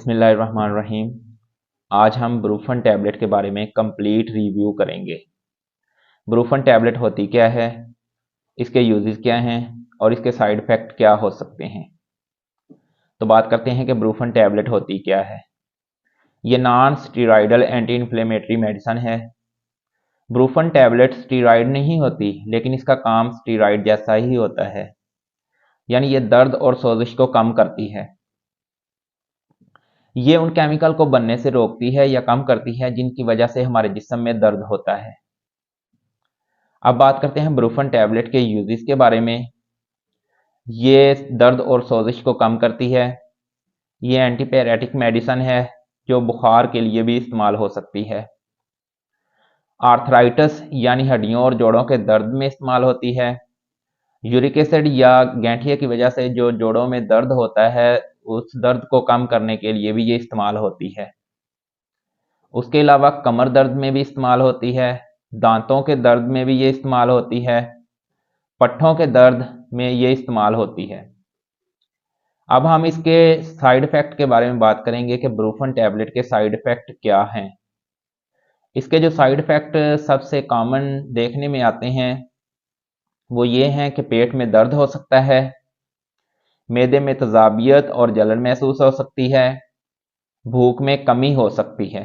बिस्मिल्लाहिर्रहमानिर्रहीम। आज हम ब्रूफन टैबलेट के बारे में कंप्लीट रिव्यू करेंगे। ब्रूफन टैबलेट होती क्या है, इसके यूजेस क्या हैं और इसके साइड इफ़ेक्ट क्या हो सकते हैं। तो बात करते हैं कि ब्रूफन टैबलेट होती क्या है। ये non steroidal anti inflammatory medicine है। ब्रूफन टैबलेट स्टीरॉयड नहीं होती, लेकिन इसका काम स्टीरॉयड जैसा ही होता है, यानी ये दर्द और सोजिश को कम करती है। ये उन केमिकल को बनने से रोकती है या कम करती है जिनकी वजह से हमारे जिस्म में दर्द होता है। अब बात करते हैं ब्रूफन टैबलेट के यूजेस के बारे में। ये दर्द और सोजिश को कम करती है। ये एंटीपायरेटिक मेडिसन है जो बुखार के लिए भी इस्तेमाल हो सकती है। आर्थराइटिस यानी हड्डियों और जोड़ों के दर्द में इस्तेमाल होती है। यूरिक एसिड या गैंठिया की वजह से जो जोड़ों में दर्द होता है, उस दर्द को कम करने के लिए भी ये इस्तेमाल होती है। उसके अलावा कमर दर्द में भी इस्तेमाल होती है, दांतों के दर्द में भी ये इस्तेमाल होती है, पट्ठों के दर्द में ये इस्तेमाल होती है। अब हम इसके साइड इफ़ेक्ट के बारे में बात करेंगे कि ब्रूफन टैबलेट के साइड इफ़ेक्ट क्या हैं। इसके जो साइड इफ़ेक्ट सबसे कॉमन देखने में आते हैं वो ये हैं कि पेट में दर्द हो सकता है, मैदे में तेज़ाबियत और जलन महसूस हो सकती है, भूख में कमी हो सकती है।